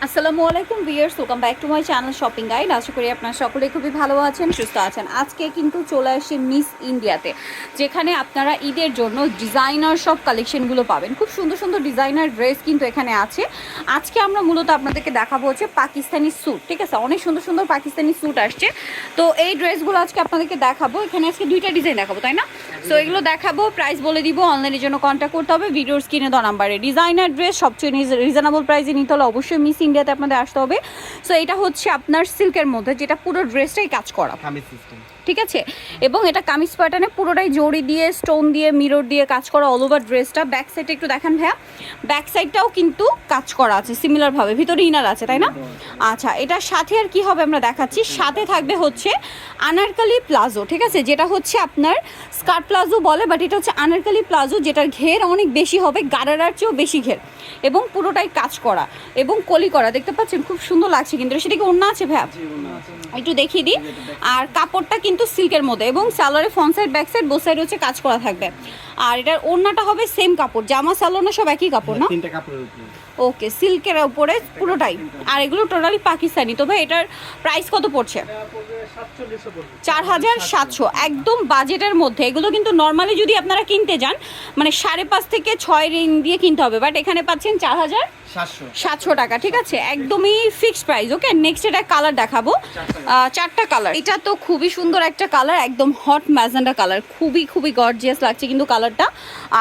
আসসালামু আলাইকুম viewers, welcome back to my channel shopping guide. আশা করি আপনারা সকলে খুবই ভালো আছেন, সুস্থ আছেন। আজকে কিন্তু চলে আসি মিস ইন্ডিয়াতে, যেখানে আপনারা ঈদের জন্য ডিজাইনার সব কালেকশনগুলো পাবেন। খুব সুন্দর সুন্দর ডিজাইনার ড্রেস কিন্তু এখানে আছে। আজকে আমরা মূলত আপনাদেরকে দেখাবো হচ্ছে পাকিস্তানি স্যুট, ঠিক আছে? অনেক সুন্দর সুন্দর পাকিস্তানি স্যুট আসছে। তো এই ড্রেসগুলো আজকে আপনাদেরকে দেখাবো। এখানে আজকে দুইটা ডিজাইন দেখাবো, তাই না? সো এগুলো দেখাবো, প্রাইস বলে দিব। অনলাইনের জন্য কন্ট্যাক্ট করতে হবে ভিডিওর স্ক্রিনে দেওয়া নাম্বারে। ডিজাইনার ড্রেস সবচেয়ে রিজনেবল প্রাইসে নিতে হলে অবশ্যই মিস ইন্ডিয়াতে আপনাদের আসতে হবে। সো এটা হচ্ছে আপনার সিল্কের মধ্যে, যেটা পুরো ড্রেসটাই কাজ করা, ঠিক আছে? এবং এটা কামিজ প্যাটার্নে পুরোটাই জড়ি দিয়ে, স্টোন দিয়ে, মিরর দিয়ে কাজ করা অল ওভার ড্রেসটা। ব্যাক সাইডটা একটু দেখেন ভাইয়া, ব্যাক সাইডটাও কিন্তু কাজ করা আছে সিমিলার ভাবে, ভিতরে ইনার আছে, তাই না? আচ্ছা, এটার সাথে আর কি হবে আমরা দেখাচ্ছি। সাথে থাকবে হচ্ছে আনারকলি প্লাজো, ঠিক আছে? যেটা হচ্ছে আপনার স্কার্ট প্লাজো বলে, বাট এটা হচ্ছে আনারকলি প্লাজো, যেটার ঘের অনেক বেশি হবে, গারারার চেয়েও বেশি ঘের, এবং পুরোটাই কাজ করা এবং কলি করা। দেখতে পাচ্ছেন খুব সুন্দর লাগছে কিন্তু। সেটা কি ওড়না আছে ভাইয়া? একটু দেখিয়ে দিই। আর কাপড়টা কিন্তু সিল্কের মধ্যে, এবং সালোয়ারের front side back side both side হচ্ছে কাজ করা থাকবে। আর এটার ওড়নাটা হবে সেম কাপড়, জামা সালোয়ার সব একই কাপড় না? ওকে, সিল্কের উপরে পুরোটাই। আর এগুলো টোটালি পাকিস্তানি। তো ভাই এটার প্রাইস কত পড়ছে? 4700, একদম বাজেটের মধ্যে। এগুলো কিন্তু নর্মালি যদি আপনারা কিনতে যান মানে 5.5 থেকে 6 রেঞ্জ দিয়ে কিনতে হবে, বাট এখানে পাচ্ছেন 4700 টাকা, ঠিক আছে? একদমই ফিক্সড প্রাইস। ওকে, নেক্সট এটা কালার দেখাবো, 4টা কালার। এটা তো খুবই সুন্দর একটা কালার, একদম হট ম্যাজেন্ডা কালার, খুবই খুবই গর্জিয়াস লাগছে কিন্তু কালারটা।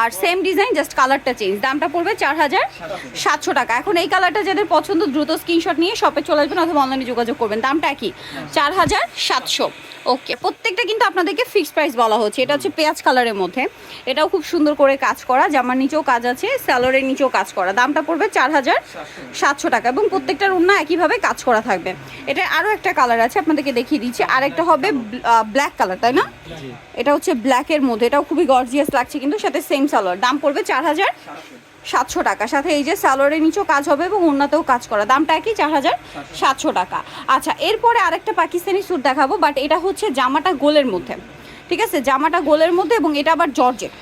আর সেম ডিজাইন, জাস্ট কালারটা চেঞ্জ। দামটা পড়বে 4700 টাকা। এখন এই কালারটা যাদের পছন্দ দ্রুত স্ক্রিনশট নিয়ে শপে চলে আসবেন অথবা অনলাইনে যোগাযোগ করবেন। দামটা কি? 4700। ওকে, প্রত্যেকটা কিন্তু আপনাদেরকে ফিক্সড প্রাইস বলা হচ্ছে। এটা হচ্ছে পেঁয়াজ কালারের মধ্যে, এটাও খুব সুন্দর করে কাজ করা, জামার নিচেও কাজ আছে, স্যালোয়ারের নিচেও কাজ করা। দামটা পড়বে 4700 টাকা, এবং প্রত্যেকটার ওড়না একইভাবে কাজ করা থাকবে। এটা আরও একটা কালার আছে, আপনাদেরকে দেখিয়ে দিচ্ছি। আর একটা হবে ব্ল্যাক কালার, তাই না? এটা হচ্ছে ব্ল্যাকের মধ্যে, এটাও খুবই গর্জিয়াস লাগছে কিন্তু, সাথে সেম সালোয়ার। দাম পড়বে 4700 টাকা। সাথে এই যে সালোয়ারের নিচেও কাজ হবে এবং ওড়নাতেও কাজ করা। দামটা কি? 4700 টাকা। আচ্ছা, এরপরে আরেকটা পাকিস্তানি স্যুট দেখাবো, বাট এটা হচ্ছে জামাটা গোলের মধ্যে, ঠিক আছে? জামাটা গোলের মধ্যে, এবং এটা আবার জর্জেট,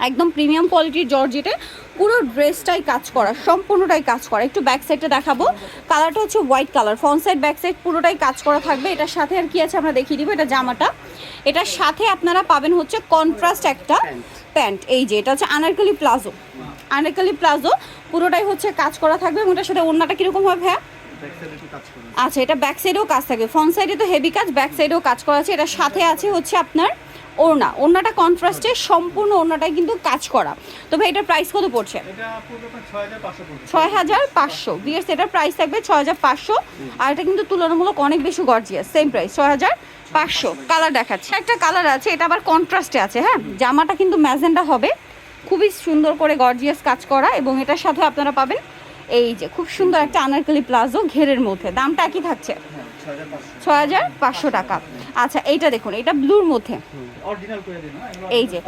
একদম প্রিমিয়াম কোয়ালিটির জর্জেটে পুরো ড্রেসটাই কাজ করা, সম্পূর্ণটাই কাজ করা। একটু ব্যাক সাইডটা দেখাবো। কালারটা হচ্ছে white colour, front side back side পুরোটাই কাজ করা থাকবে। এটার সাথে আর কি আছে আমরা দেখিয়ে দিব। এটা জামাটা, এটার সাথে আপনারা পাবেন হচ্ছে কন্ট্রাস্ট একটা প্যান্ট। এই যে এটা হচ্ছে আনারকলি প্লাজো, আনারকলি প্লাজো পুরোটাই হচ্ছে কাজ করা থাকবে। এবং এটার সাথে ওড়নাটা কীরকম হবে হ্যাঁ? আচ্ছা, এটা ব্যাক সাইডেও কাজ থাকবে, ফ্রন্ট সাইডে তো হেভি কাজ, ব্যাক সাইডেও কাজ করা আছে। এটার সাথে আছে হচ্ছে আপনার ওড়না, ওড়নাটা কন্ট্রাস্টে, সম্পূর্ণ ওড়নাটাই কিন্তু কাজ করা। তো ভাই এটার প্রাইস কত পড়ছে? 6500। বিয়ার্স, এটার প্রাইস থাকবে 6500। আর এটা কিন্তু তুলনামূলক অনেক বেশি গর্জিয়াস, সেম প্রাইস 6500। কালার দেখাচ্ছে, একটা কালার আছে, এটা আবার কন্ট্রাস্টে আছে। হ্যাঁ, জামাটা কিন্তু ম্যাজেন্ডা হবে, খুবই সুন্দর করে গর্জিয়াস কাজ করা, এবং এটার সাথে আপনারা পাবেন এই যে খুব সুন্দর একটা আনারকলি প্লাজো ঘেরের মধ্যে। দামটা কি থাকছে? 6500 টাকা। আচ্ছা, এইটা দেখুন, এটা ব্লুর মধ্যে, এই যে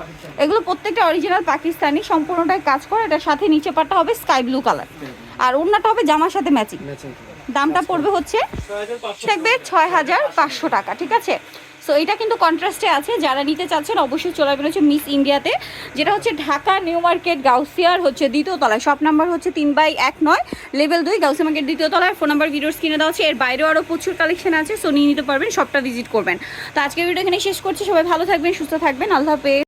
এগুলো প্রত্যেকটা অরিজিনাল পাকিস্তানি, সম্পূর্ণটাই কাজ করে। এটার সাথে নিচে পাটটা হবে স্কাই ব্লু কালার, আর ওড়নাটা হবে জামার সাথে ম্যাচিং। দামটা পড়বে হচ্ছে থাকবে 6500 টাকা, ঠিক আছে? সো এটা কিন্তু কন্ট্রাস্টে আছে। যারা নিতে চাচ্ছেন অবশ্যই চলে আসবেন হচ্ছে মিস ইন্ডিয়াতে, যেটা হচ্ছে ঢাকা নিউ মার্কেট গাউসিয়ার হচ্ছে 2য় তলায়। শপ নাম্বার হচ্ছে 3/19 লেভেল 2 গাউসিয়া মার্কেট 2য় তলায়। ফোন নাম্বার ভিডিওর স্ক্রিনে দেওয়া আছে। এর বাইরেও আরও প্রচুর কালেকশন আছে, সো নিয়ে নিতে পারবেন, সবটা ভিজিট করবেন। তো আজকের ভিডিও এখানে শেষ করছি। সবাই ভালো থাকবেন, সুস্থ থাকবেন, আল্লাহ হাফেজ।